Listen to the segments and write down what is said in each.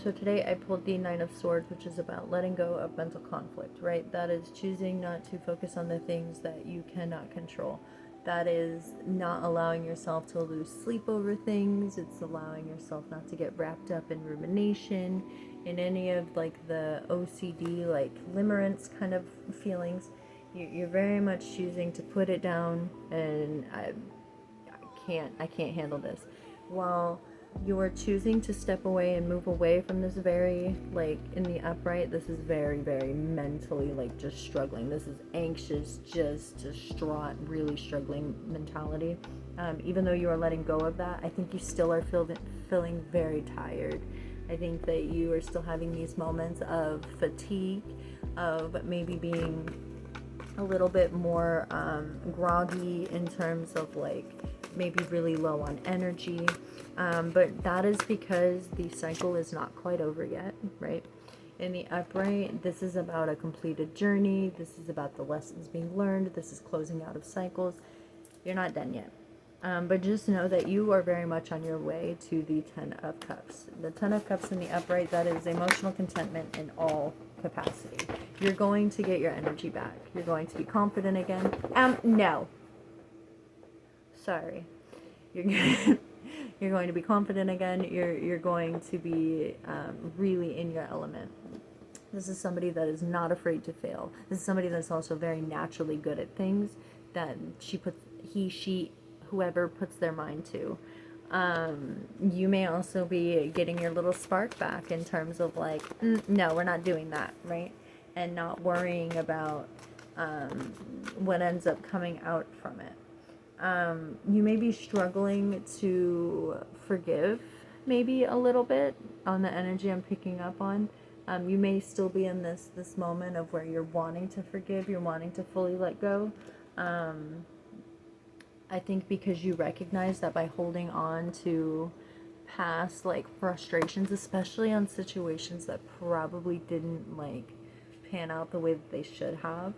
So today I pulled the Nine of Swords, which is about letting go of mental conflict, right? That is choosing not to focus on the things that you cannot control. That is not allowing yourself to lose sleep over things. It's allowing yourself not to get wrapped up in rumination, in any of like the OCD, like limerence kind of feelings. You're very much choosing to put it down, and I can't handle this. While you're choosing to step away and move away from this very, like in the upright, this is very, very mentally like just struggling. This is anxious, just distraught, really struggling mentality. Even though you are letting go of that, I think you still are feeling very tired. I think that you are still having these moments of fatigue, of maybe being a little bit more groggy in terms of like maybe really low on energy, but that is because the cycle is not quite over yet, right? In the upright, this is about a completed journey. This is about the lessons being learned. This is closing out of cycles. You're not done yet. But just know that you are very much on your way to the Ten of Cups. The Ten of Cups in the upright, that is emotional contentment in all capacity. You're going to get your energy back. You're going to be confident again. No. Sorry. You're you're going to be confident again. You're going to be really in your element. This is somebody that is not afraid to fail. This is somebody that's also very naturally good at things that she, whoever puts their mind to. You may also be getting your little spark back in terms of like, no, we're not doing that, right? And not worrying about what ends up coming out from it. You may be struggling to forgive maybe a little bit on the energy I'm picking up on. You may still be in this moment of where you're wanting to forgive, you're wanting to fully let go. I think because you recognize that by holding on to past like frustrations, especially on situations that probably didn't like pan out the way that they should have,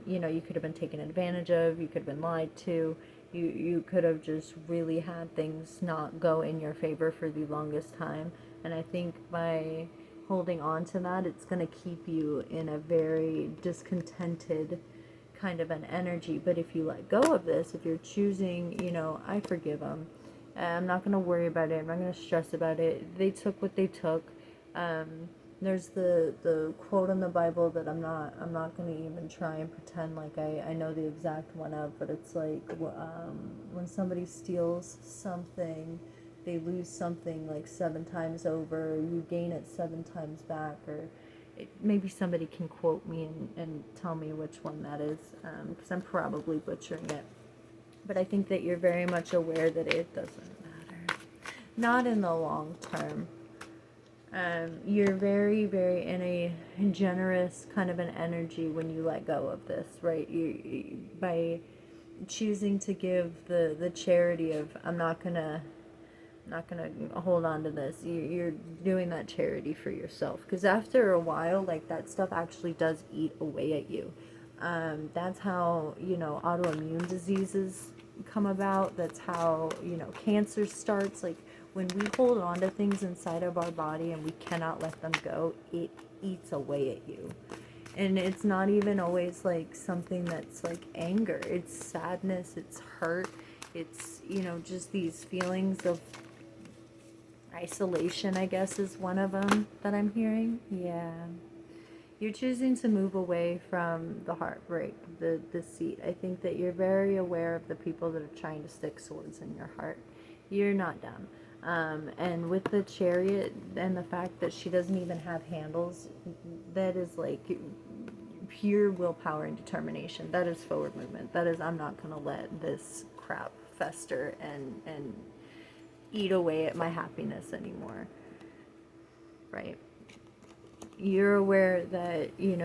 you could have been taken advantage of, you could have been lied to, you could have just really had things not go in your favor for the longest time. And I think by holding on to that, it's going to keep you in a very discontented kind of an energy. But if you let go of this, if you're choosing, I forgive them, I'm not going to worry about it, I'm not going to stress about it, they took what they took. There's the quote in the Bible that I'm not going to even try and pretend like I know the exact one of, but it's like when somebody steals something, they lose something like 7 times over, you gain it 7 times back. Or maybe somebody can quote me and tell me which one that is, because I'm probably butchering it. But I think that you're very much aware that it doesn't matter. Not in the long term. You're very, very in a generous kind of an energy when you let go of this, right? By choosing to give the charity of, I'm not gonna hold on to this. You're doing that charity for yourself, because after a while, like, that stuff actually does eat away at you. That's how autoimmune diseases come about. That's how cancer starts. Like, when we hold on to things inside of our body and we cannot let them go, it eats away at you. And it's not even always like something that's like anger. It's sadness, it's hurt, it's just these feelings of isolation, I guess, is one of them that I'm hearing. Yeah. You're choosing to move away from the heartbreak, the deceit. I think that you're very aware of the people that are trying to stick swords in your heart. You're not dumb. And with the Chariot and the fact that she doesn't even have handles, that is like pure willpower and determination. That is forward movement. That is, I'm not going to let this crap fester and eat away at my happiness anymore. Right? You're aware that, you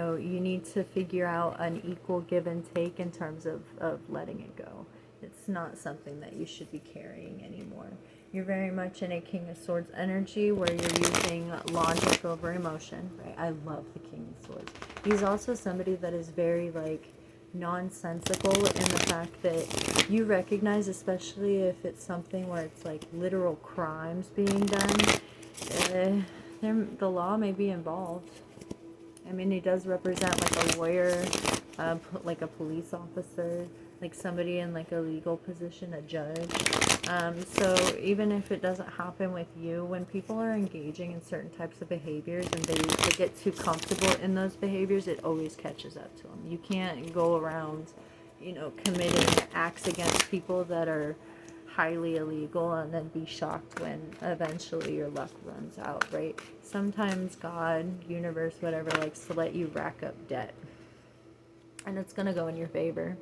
need to figure out an equal give and take in terms of letting it go. It's not something that you should be carrying anymore. You're very much in a King of Swords energy where you're using logic over emotion, right? I love the King of Swords. He's also somebody that is very, like, nonsensical in the fact that you recognize, especially if it's something where it's, like, literal crimes being done, The law may be involved. I mean, he does represent like a lawyer, like a police officer, like somebody in like a legal position, a judge. So even if it doesn't happen with you, when people are engaging in certain types of behaviors and they get too comfortable in those behaviors, it always catches up to them. You can't go around, committing acts against people that are highly illegal and then be shocked when eventually your luck runs out, right? Sometimes God, universe, whatever, likes to let you rack up debt. And it's going to go in your favor.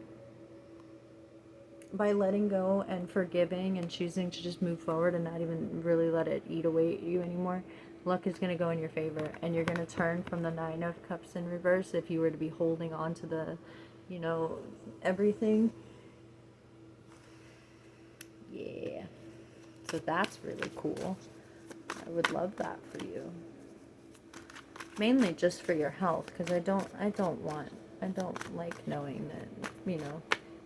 By letting go and forgiving and choosing to just move forward and not even really let it eat away at you anymore, luck is going to go in your favor. And you're going to turn from the Nine of Cups in reverse if you were to be holding on to the, everything. Yeah. So that's really cool. I would love that for you. Mainly just for your health, because I don't like knowing that,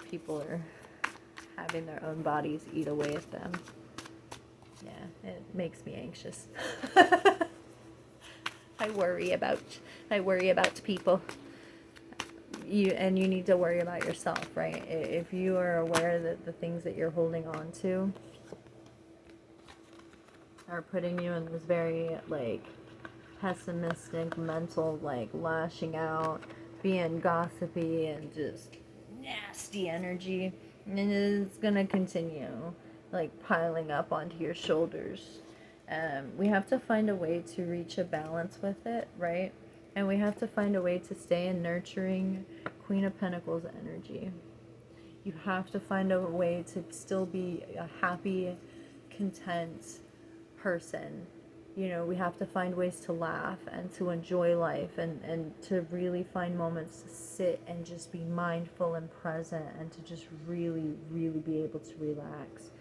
people are having their own bodies eat away at them. Yeah, it makes me anxious. I worry about people. You need to worry about yourself, right? If you are aware that the things that you're holding on to are putting you in this very like pessimistic mental, like lashing out, being gossipy and just nasty energy, and it's gonna continue like piling up onto your shoulders. We have to find a way to reach a balance with it, right? And we have to find a way to stay in nurturing Queen of Pentacles energy. You have to find a way to still be a happy, content person. We have to find ways to laugh and to enjoy life and to really find moments to sit and just be mindful and present and to just really, really be able to relax.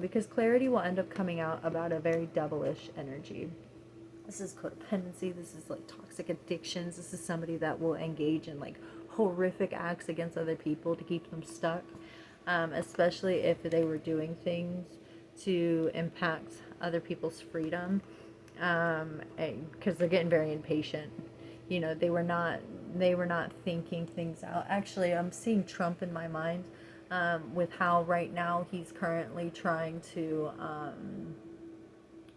Because clarity will end up coming out about a very devilish energy. This is codependency. This is like toxic addictions. This is somebody that will engage in like horrific acts against other people to keep them stuck. Especially if they were doing things to impact other people's freedom. Because they're getting very impatient. They were not thinking things out. Actually, I'm seeing Trump in my mind, with how right now he's currently trying to,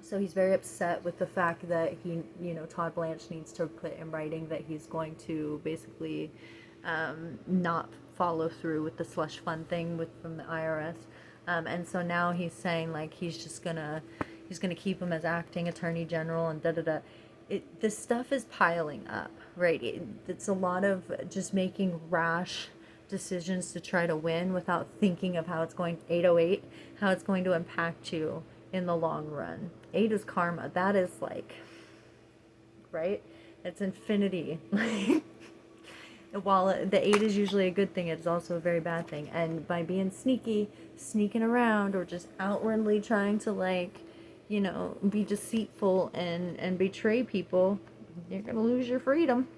so he's very upset with the fact that Todd Blanche needs to put in writing that he's going to basically not follow through with the slush fund thing from the IRS. And so now he's saying like he's gonna keep him as acting attorney general and da-da-da. This stuff is piling up, right? It's a lot of just making rash decisions to try to win without thinking of how it's going, 808, how it's going to impact you in the long run. 8 is karma. That is like, right? It's infinity. While the 8 is usually a good thing, it's also a very bad thing. And by being sneaking around, or just outwardly trying to like, be deceitful and betray people, you're going to lose your freedom.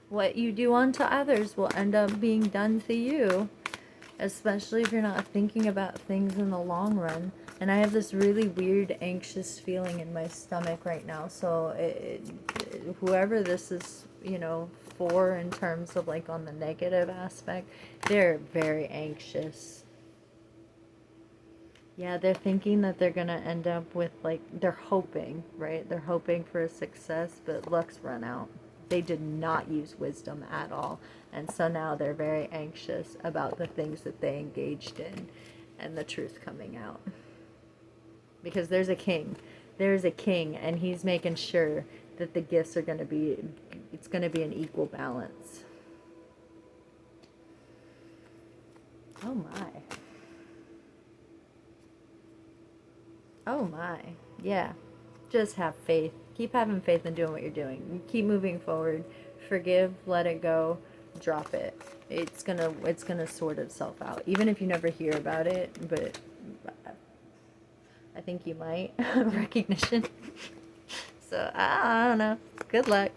What you do unto others will end up being done to you, especially if you're not thinking about things in the long run. And I have this really weird, anxious feeling in my stomach right now. So whoever this is, for in terms of like on the negative aspect, they're very anxious. Yeah, they're thinking that they're going to end up with like, they're hoping, right? They're hoping for a success, but luck's run out. They did not use wisdom at all. And so now they're very anxious about the things that they engaged in and the truth coming out. Because there's a king. There's a king, and he's making sure that the gifts are going to be, it's going to be an equal balance. Oh my. Oh my. Yeah. Just have faith. Keep having faith in doing what you're doing. Keep moving forward. Forgive, let it go, drop it. It's gonna sort itself out. Even if you never hear about it, but I think you might. Recognition. So I don't know. Good luck.